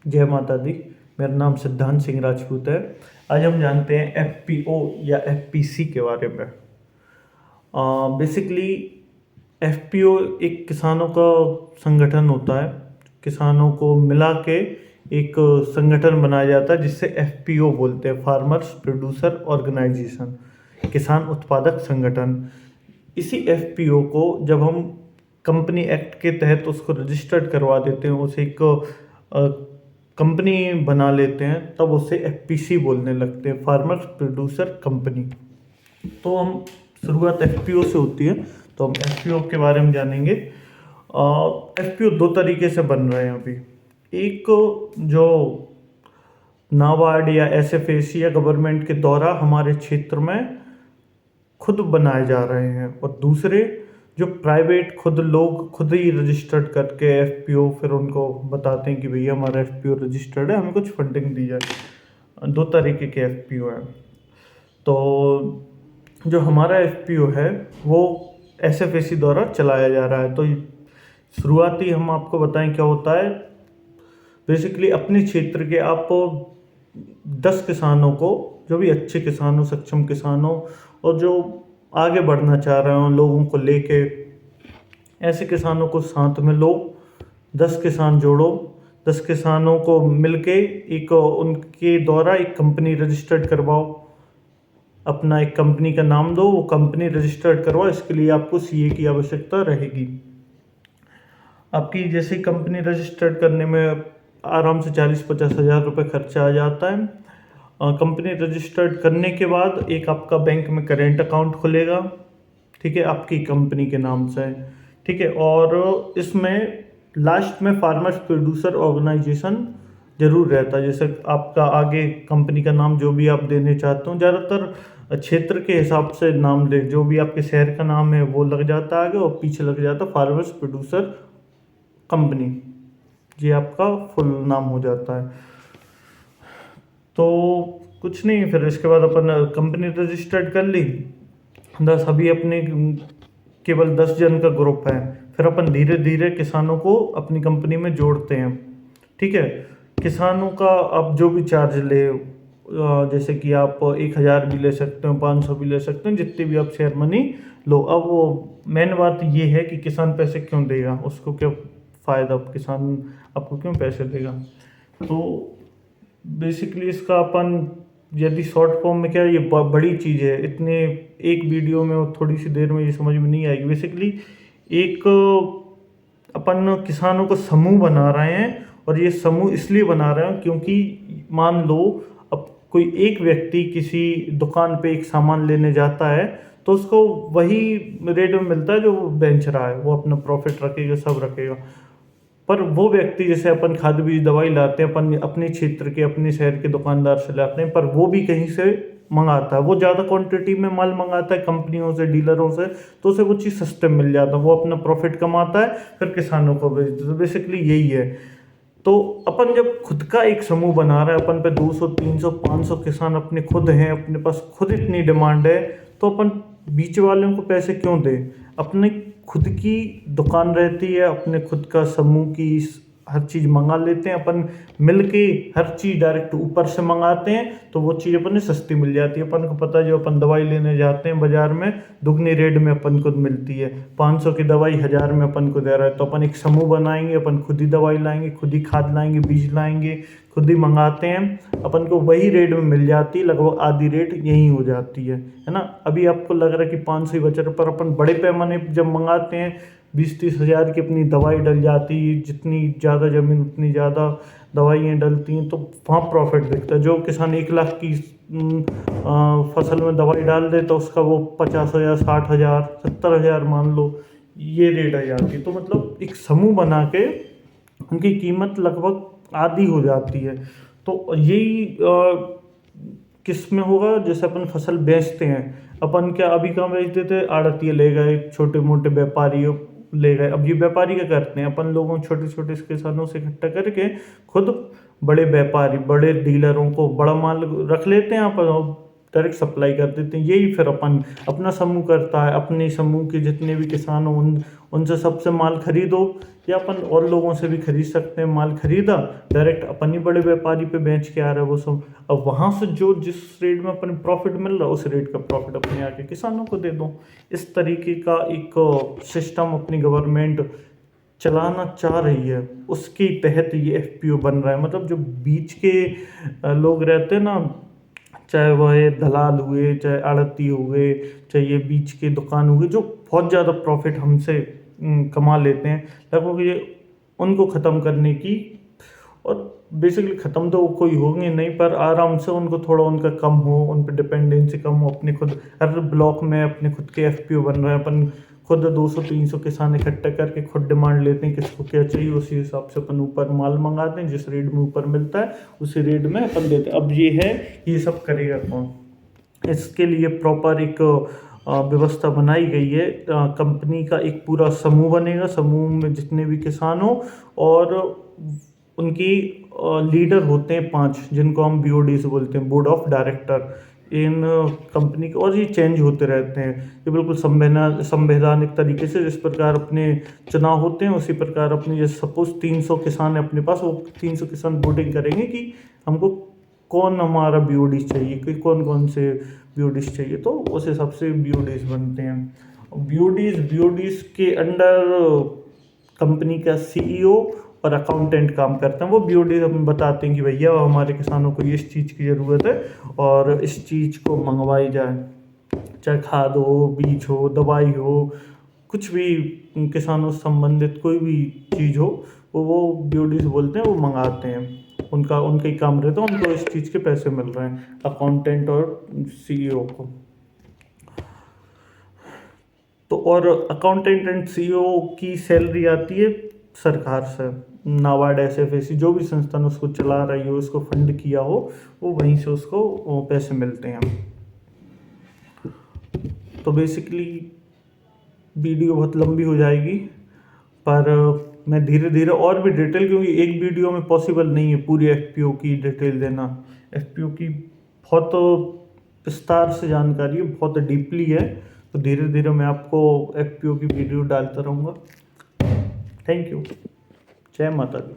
जय माता दी। मेरा नाम सिद्धांत सिंह राजपूत है। आज हम जानते हैं एफपीओ या एफपीसी के बारे में। बेसिकली एफपीओ एक किसानों का संगठन होता है। किसानों को मिला के एक संगठन बनाया जाता है जिससे एफपीओ बोलते हैं, फार्मर्स प्रोड्यूसर ऑर्गेनाइजेशन, किसान उत्पादक संगठन। इसी एफपीओ को जब हम कंपनी एक्ट के तहत उसको रजिस्टर्ड करवा देते हैं, उसे एक कंपनी बना लेते हैं, तब उसे एफपीसी बोलने लगते हैं, फार्मर्स प्रोड्यूसर कंपनी। तो हम शुरुआत एफपीओ से होती है, तो हम एफपीओ के बारे में जानेंगे। एफपीओ दो तरीके से बन रहे हैं अभी। एक जो नाबार्ड या एसएफएसी या गवर्नमेंट के द्वारा हमारे क्षेत्र में खुद बनाए जा रहे हैं, और दूसरे जो प्राइवेट खुद लोग खुद ही रजिस्टर्ड करके एफपीओ फिर उनको बताते हैं कि भैया हमारा एफपीओ रजिस्टर्ड है, हमें कुछ फंडिंग दी जाए। दो तरीके के एफपीओ हैं। तो जो हमारा एफपीओ है वो एसएफएसी द्वारा चलाया जा रहा है। तो शुरुआती हम आपको बताएं क्या होता है। बेसिकली अपने क्षेत्र के आप 10 किसानों को, जो भी अच्छे किसान हो, सक्षम किसान हो, और जो आगे बढ़ना चाह रहे हो लोगों को लेके, ऐसे किसानों को साथ में लो। 10 किसान जोड़ो, 10 किसानों को मिलके एक उनके द्वारा एक कंपनी रजिस्टर्ड करवाओ। अपना एक कंपनी का नाम दो, वो कंपनी रजिस्टर्ड करवाओ। इसके लिए आपको सीए की आवश्यकता रहेगी। आपकी जैसे कंपनी रजिस्टर्ड करने में आराम से 40-50 हज़ार रुपये खर्चा आ जाता है। कंपनी रजिस्टर्ड करने के बाद एक आपका बैंक में करेंट अकाउंट खुलेगा, ठीक है, आपकी कंपनी के नाम से, ठीक है। और इसमें लास्ट में फार्मर्स प्रोड्यूसर ऑर्गेनाइजेशन जरूर रहता है। जैसे आपका आगे कंपनी का नाम जो भी आप देने चाहते हो, ज़्यादातर क्षेत्र के हिसाब से नाम ले, जो भी आपके शहर का नाम है वो लग जाता है आगे, और पीछे लग जाता फार्मर्स प्रोड्यूसर कंपनी, ये आपका फुल नाम हो जाता है। तो कुछ नहीं, फिर इसके बाद अपन कंपनी रजिस्टर्ड कर ली। 10 अभी अपने केवल 10 जन का ग्रुप है। फिर अपन धीरे धीरे किसानों को अपनी कंपनी में जोड़ते हैं, ठीक है। किसानों का आप जो भी चार्ज ले, जैसे कि आप 1,000 भी ले सकते हो, 500 भी ले सकते हो, जितनी भी आप शेयर मनी लो। अब वो मेन बात ये है कि किसान पैसे क्यों देगा, उसको क्या फ़ायदा, किसान आपको क्यों पैसे देगा। तो बेसिकली इसका अपन यदि शॉर्ट फॉर्म में, क्या ये बड़ी चीज़ है, इतने एक वीडियो में और थोड़ी सी देर में ये समझ में नहीं आएगी। बेसिकली एक अपन किसानों को समूह बना रहे हैं, और ये समूह इसलिए बना रहे हैं क्योंकि मान लो अब कोई एक व्यक्ति किसी दुकान पे एक सामान लेने जाता है, तो उसको वही रेट में मिलता है जो वो बेच रहा है, वो अपना प्रॉफिट रखेगा, सब रखेगा। पर वो व्यक्ति, जैसे अपन खाद बीज दवाई लाते हैं, अपन अपने क्षेत्र के अपने शहर के दुकानदार से लाते हैं, पर वो भी कहीं से मंगाता है, वो ज़्यादा क्वांटिटी में माल मंगाता है कंपनियों से, डीलरों से, तो उसे वो चीज़ सस्ते में मिल जाता है, वो अपना प्रॉफिट कमाता है, फिर किसानों को बेचता है। तो बेसिकली यही है। तो अपन जब खुद का एक समूह बना रहे हैं, अपन पे 200, 300, 500 किसान अपने खुद हैं, अपने पास खुद इतनी डिमांड है, तो अपन बीच वालों को पैसे क्यों दें। अपने खुद की दुकान रहती है, अपने खुद का समूह की हर चीज़ मंगा लेते हैं अपन मिलके, हर चीज़ डायरेक्ट ऊपर से मंगाते हैं, तो वो चीज़ अपन सस्ती मिल जाती है। अपन को पता है जो अपन दवाई लेने जाते हैं बाजार में, दुगनी रेट में अपन को मिलती है। 500 की दवाई 1,000 में अपन को दे रहा है। तो अपन एक समूह बनाएंगे, अपन खुद ही दवाई लाएंगे, खुद ही खाद लाएंगे, बीज लाएंगे, खुद ही मंगाते हैं, अपन को वही रेट में मिल जाती है, लगभग आधी रेट यही हो जाती है ना। अभी आपको लग रहा है कि 500 ही बच रहा है, पर अपन बड़े पैमाने जब मंगाते हैं 20-30 हज़ार की अपनी दवाई डल जाती है, जितनी ज़्यादा ज़मीन उतनी ज़्यादा दवाइयाँ डलती हैं, तो वहाँ प्रॉफिट दिखता है। जो किसान 1 लाख की फसल में दवाई डाल दे, तो उसका वो 50,000, 60,000, 70,000 मान लो, ये रेट आ जाती है। तो मतलब एक समूह बना के उनकी कीमत लगभग आधी हो जाती है। तो यही किस में होगा, जैसे अपन फसल बेचते हैं, अपन क्या अभी कहाँ बेचते थे, आड़तिये ले गए, छोटे मोटे व्यापारी ले गए। अब ये व्यापारी क्या करते हैं, अपन लोगों छोटे छोटे किसानों से इकट्ठा करके खुद बड़े व्यापारी, बड़े डीलरों को बड़ा माल रख लेते हैं अपन, डायरेक्ट सप्लाई कर देते हैं। यही फिर अपना समूह करता है, अपने समूह के जितने भी किसान हो उनसे सबसे माल खरीदो, या अपन और लोगों से भी खरीद सकते हैं। माल खरीदा, डायरेक्ट अपन ही बड़े व्यापारी पे बेच के आ रहा है वो सब। अब वहाँ से जो जिस रेट में अपन प्रॉफिट मिल रहा है उस रेट का प्रॉफिट अपने आके किसानों को दे दो। इस तरीके का एक सिस्टम अपनी गवर्नमेंट चलाना चाह रही है, उसके तहत ये एफपीओ बन रहा है। मतलब जो बीच के लोग रहते हैं ना, चाहे वह ये दलाल हुए, चाहे आड़ती हुए, चाहे ये बीच के दुकान हुए, जो बहुत ज़्यादा प्रॉफिट हमसे कमा लेते हैं, लगभग ये उनको ख़त्म करने की, और बेसिकली ख़त्म तो कोई होंगे नहीं, पर आराम से उनको थोड़ा उनका कम हो, उन पर डिपेंडेंसी कम हो। अपने खुद हर ब्लॉक में अपने खुद के एफपीओ बन रहे हैं, अपन खुद 200-300 किसान इकट्ठे करके खुद डिमांड लेते हैं किसको क्या चाहिए, उसी हिसाब से अपन ऊपर माल मंगाते हैं, जिस रेट में ऊपर मिलता है उसी रेट में अपन देते हैं। अब ये है, ये सब करेगा कौन? इसके लिए प्रॉपर एक व्यवस्था बनाई गई है। कंपनी का एक पूरा समूह बनेगा, समूह में जितने भी किसान हो, और उनकी लीडर होते हैं 5, जिनको हम BODs बोलते हैं, board of director, in company के। और ये चेंज होते रहते हैं, ये बिल्कुल संवैधानिक तरीके से जिस प्रकार अपने चुनाव होते हैं उसी प्रकार अपने, जैसे सपोज 300 किसान है अपने पास, वो 300 किसान वोटिंग करेंगे कि हमको कौन हमारा BODs चाहिए, कि कौन कौन से BODs चाहिए, तो उस हिसाब से BODs बनते हैं। BODs के अंडर कंपनी का CEO और अकाउंटेंट काम करते हैं। वो BODs हमें बताते हैं कि भैया हमारे किसानों को इस चीज़ की ज़रूरत है और इस चीज़ को मंगवाई जाए, चाहे खाद हो, बीज हो, दवाई हो, कुछ भी किसानों से संबंधित कोई भी चीज़ हो, वो BODs बोलते हैं, वो मंगाते हैं। उनका ही काम रहता है, उनको इस चीज़ के पैसे मिल रहे हैं, अकाउंटेंट और CEO को। तो और अकाउंटेंट एंड CEO की सैलरी आती है सरकार से, नाबार्ड, SFAC, जो भी संस्थान उसको चला रही हो, उसको फंड किया हो, वो वहीं से उसको पैसे मिलते हैं। तो बेसिकली वीडियो बहुत लंबी हो जाएगी, पर मैं धीरे धीरे और भी डिटेल, क्योंकि एक वीडियो में पॉसिबल नहीं है पूरी एफपीओ की डिटेल देना। एफपीओ की बहुत विस्तार से जानकारी है, बहुत डीपली है, तो धीरे धीरे मैं आपको एफपीओ की वीडियो डालता रहूँगा। Thank you. जय माता दी।